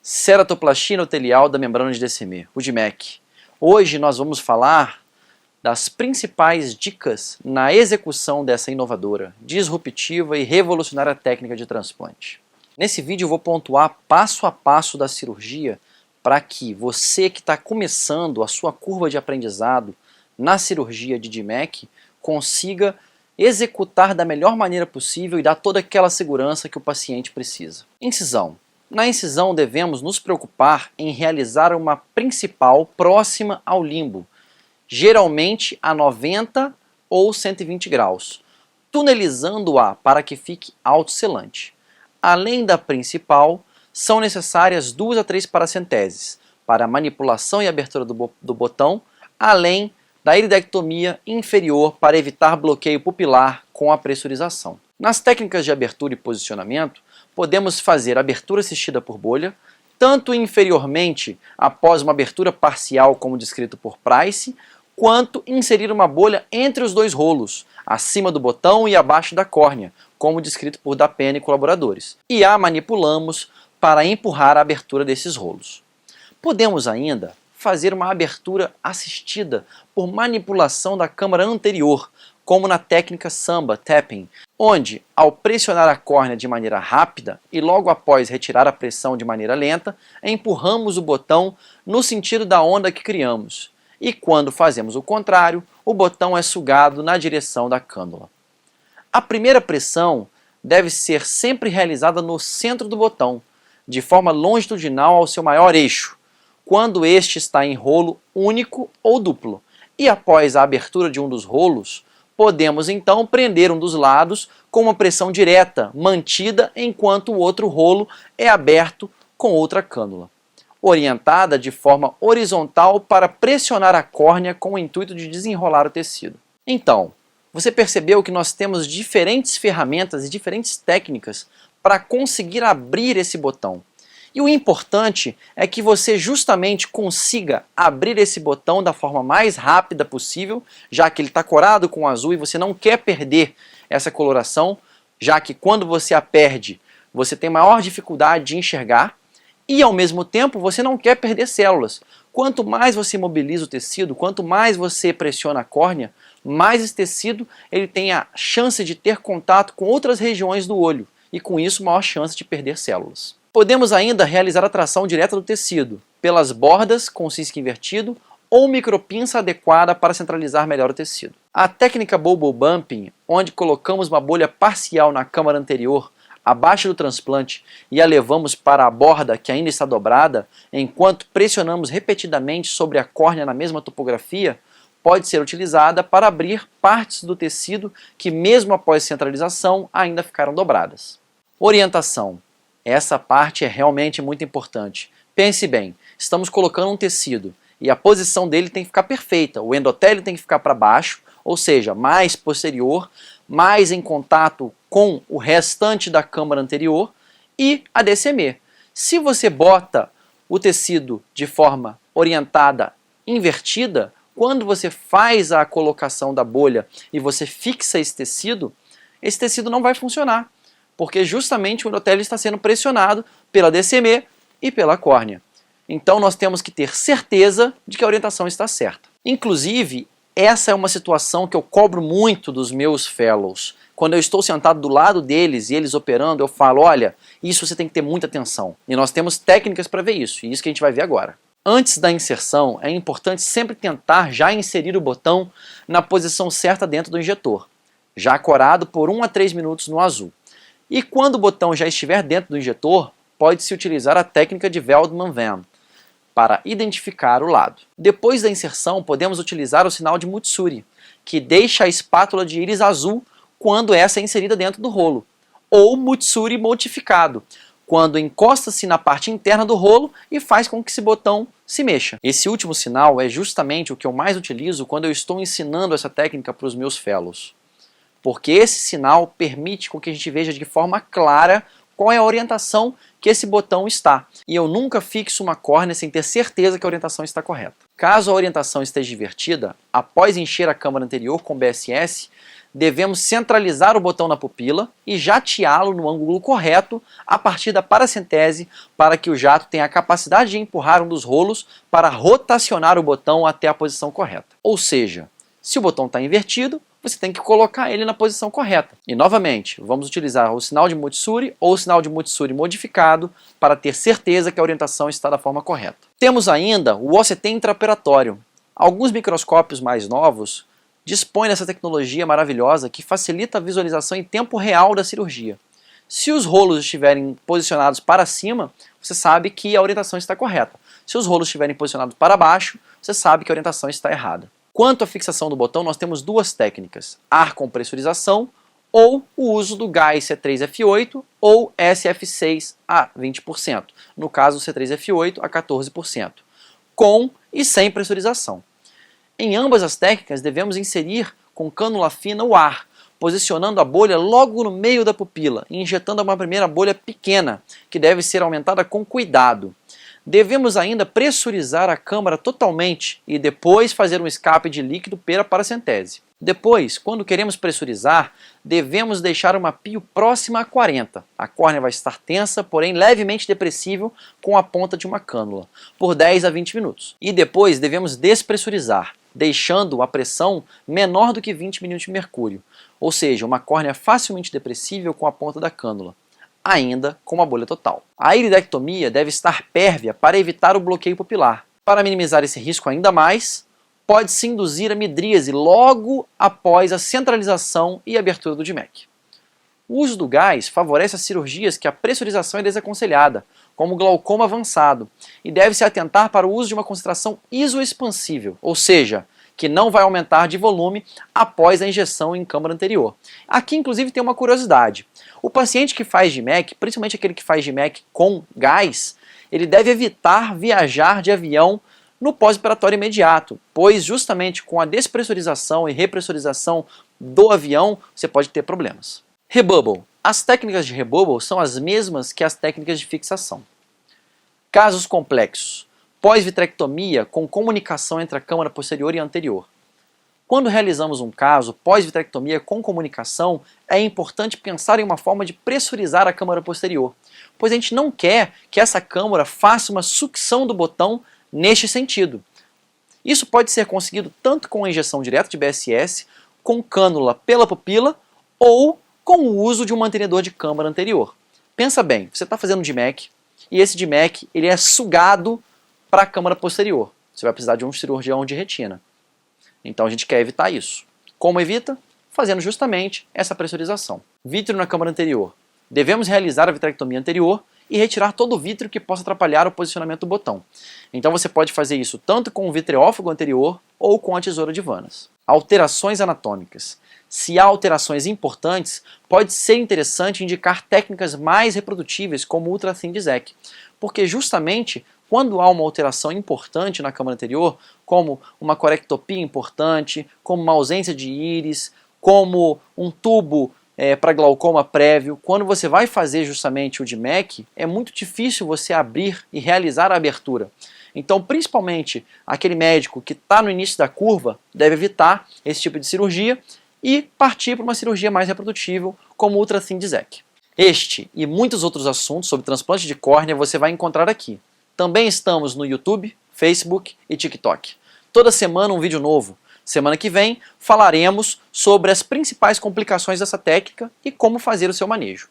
Ceratoplastia endotelial da membrana de DCM, o DMEC. Hoje nós vamos falar das principais dicas na execução dessa inovadora, disruptiva e revolucionária técnica de transplante. Nesse vídeo eu vou pontuar passo a passo da cirurgia para que você que está começando a sua curva de aprendizado na cirurgia de DMEC consiga executar da melhor maneira possível e dar toda aquela segurança que o paciente precisa. Incisão. Na incisão devemos nos preocupar em realizar uma principal próxima ao limbo, geralmente a 90 ou 120 graus, tunelizando-a para que fique autocelante. Além da principal, são necessárias 2 a 3 paracenteses para a manipulação e abertura do botão, além da iridectomia inferior para evitar bloqueio pupilar com a pressurização. Nas técnicas de abertura e posicionamento, podemos fazer abertura assistida por bolha, tanto inferiormente após uma abertura parcial como descrito por Price, quanto inserir uma bolha entre os dois rolos, acima do botão e abaixo da córnea, como descrito por Dapena e colaboradores, e a manipulamos para empurrar a abertura desses rolos. Podemos ainda fazer uma abertura assistida por manipulação da câmara anterior, como na técnica Samba Tapping, onde, ao pressionar a córnea de maneira rápida e logo após retirar a pressão de maneira lenta, empurramos o botão no sentido da onda que criamos. E quando fazemos o contrário, o botão é sugado na direção da cânula. A primeira pressão deve ser sempre realizada no centro do botão, de forma longitudinal ao seu maior eixo, quando este está em rolo único ou duplo. E após a abertura de um dos rolos, podemos então prender um dos lados com uma pressão direta, mantida enquanto o outro rolo é aberto com outra cânula, orientada de forma horizontal para pressionar a córnea com o intuito de desenrolar o tecido. Então, você percebeu que nós temos diferentes ferramentas e diferentes técnicas para conseguir abrir esse botão. E o importante é que você justamente consiga abrir esse botão da forma mais rápida possível, já que ele está corado com azul e você não quer perder essa coloração, já que quando você a perde, você tem maior dificuldade de enxergar e ao mesmo tempo você não quer perder células. Quanto mais você mobiliza o tecido, quanto mais você pressiona a córnea, mais esse tecido ele tem a chance de ter contato com outras regiões do olho e com isso maior chance de perder células. Podemos ainda realizar a tração direta do tecido, pelas bordas com cisco invertido ou micropinça adequada para centralizar melhor o tecido. A técnica Bubble Bumping, onde colocamos uma bolha parcial na câmara anterior, abaixo do transplante, e a levamos para a borda que ainda está dobrada, enquanto pressionamos repetidamente sobre a córnea na mesma topografia, pode ser utilizada para abrir partes do tecido que, mesmo após centralização, ainda ficaram dobradas. Orientação. Essa parte é realmente muito importante. Pense bem, estamos colocando um tecido e a posição dele tem que ficar perfeita. O endotélio tem que ficar para baixo, ou seja, mais posterior, mais em contato com o restante da câmara anterior e a DCM. Se você bota o tecido de forma orientada invertida, quando você faz a colocação da bolha e você fixa esse tecido não vai funcionar, porque justamente o endotélio está sendo pressionado pela DCM e pela córnea. Então nós temos que ter certeza de que a orientação está certa. Inclusive, essa é uma situação que eu cobro muito dos meus fellows. Quando eu estou sentado do lado deles e eles operando, eu falo, olha, isso você tem que ter muita atenção. E nós temos técnicas para ver isso, e isso que a gente vai ver agora. Antes da inserção, é importante sempre tentar já inserir o botão na posição certa dentro do injetor, já corado por 1 a 3 minutos no azul. E quando o botão já estiver dentro do injetor, pode-se utilizar a técnica de Veldman-Van para identificar o lado. Depois da inserção, podemos utilizar o sinal de Mutsuri, que deixa a espátula de íris azul quando essa é inserida dentro do rolo, ou Mutsuri modificado, quando encosta-se na parte interna do rolo e faz com que esse botão se mexa. Esse último sinal é justamente o que eu mais utilizo quando eu estou ensinando essa técnica para os meus fellows, porque esse sinal permite com que a gente veja de forma clara qual é a orientação que esse botão está. E eu nunca fixo uma córnea sem ter certeza que a orientação está correta. Caso a orientação esteja invertida, após encher a câmara anterior com BSS, devemos centralizar o botão na pupila e jateá-lo no ângulo correto a partir da paracentese para que o jato tenha a capacidade de empurrar um dos rolos para rotacionar o botão até a posição correta. Ou seja, se o botão está invertido, você tem que colocar ele na posição correta. E novamente, vamos utilizar o sinal de Mutsuri ou o sinal de Mutsuri modificado para ter certeza que a orientação está da forma correta. Temos ainda o OCT intraoperatório. Alguns microscópios mais novos dispõem dessa tecnologia maravilhosa que facilita a visualização em tempo real da cirurgia. Se os rolos estiverem posicionados para cima, você sabe que a orientação está correta. Se os rolos estiverem posicionados para baixo, você sabe que a orientação está errada. Quanto à fixação do botão, nós temos duas técnicas, ar com pressurização ou o uso do gás C3F8 ou SF6 a 20%, no caso C3F8 a 14%, com e sem pressurização. Em ambas as técnicas devemos inserir com cânula fina o ar, posicionando a bolha logo no meio da pupila e injetando uma primeira bolha pequena, que deve ser aumentada com cuidado. Devemos ainda pressurizar a câmara totalmente e depois fazer um escape de líquido pela paracentese. Depois, quando queremos pressurizar, devemos deixar uma pio próxima a 40. A córnea vai estar tensa, porém levemente depressível com a ponta de uma cânula, por 10 a 20 minutos. E depois devemos despressurizar, deixando a pressão menor do que 20 mm de mercúrio, ou seja, uma córnea facilmente depressível com a ponta da cânula, ainda com uma bolha total. A iridectomia deve estar pérvia para evitar o bloqueio pupilar. Para minimizar esse risco ainda mais, pode-se induzir a midríase logo após a centralização e abertura do DMEC. O uso do gás favorece as cirurgias que a pressurização é desaconselhada, como glaucoma avançado, e deve-se atentar para o uso de uma concentração isoexpansível, ou seja, que não vai aumentar de volume após a injeção em câmara anterior. Aqui, inclusive, tem uma curiosidade. O paciente que faz DMEC, principalmente aquele que faz DMEC com gás, ele deve evitar viajar de avião no pós-operatório imediato, pois justamente com a despressurização e repressurização do avião, você pode ter problemas. Rebubble. As técnicas de rebubble são as mesmas que as técnicas de fixação. Casos complexos. Pós-vitrectomia com comunicação entre a câmara posterior e anterior. Quando realizamos um caso pós-vitrectomia com comunicação, é importante pensar em uma forma de pressurizar a câmara posterior, pois a gente não quer que essa câmara faça uma sucção do botão neste sentido. Isso pode ser conseguido tanto com a injeção direta de BSS, com cânula pela pupila ou com o uso de um mantenedor de câmara anterior. Pensa bem, você está fazendo DMEC e esse DMEC ele é sugado para a câmara posterior. Você vai precisar de um cirurgião de retina. Então a gente quer evitar isso. Como evita? Fazendo justamente essa pressurização. Vítreo na câmara anterior. Devemos realizar a vitrectomia anterior e retirar todo o vítreo que possa atrapalhar o posicionamento do botão. Então você pode fazer isso tanto com o vitreófago anterior ou com a tesoura de Vannas. Alterações anatômicas. Se há alterações importantes, pode ser interessante indicar técnicas mais reprodutíveis como o Ultra Thin Disec, porque justamente quando há uma alteração importante na câmara anterior, como uma corectopia importante, como uma ausência de íris, como um tubo para glaucoma prévio, quando você vai fazer justamente o DMEC, é muito difícil você abrir e realizar a abertura. Então, principalmente aquele médico que está no início da curva deve evitar esse tipo de cirurgia e partir para uma cirurgia mais reprodutível, como o Ultra Thin Disec. Este e muitos outros assuntos sobre transplante de córnea você vai encontrar aqui. Também estamos no YouTube, Facebook e TikTok. Toda semana um vídeo novo. Semana que vem falaremos sobre as principais complicações dessa técnica e como fazer o seu manejo.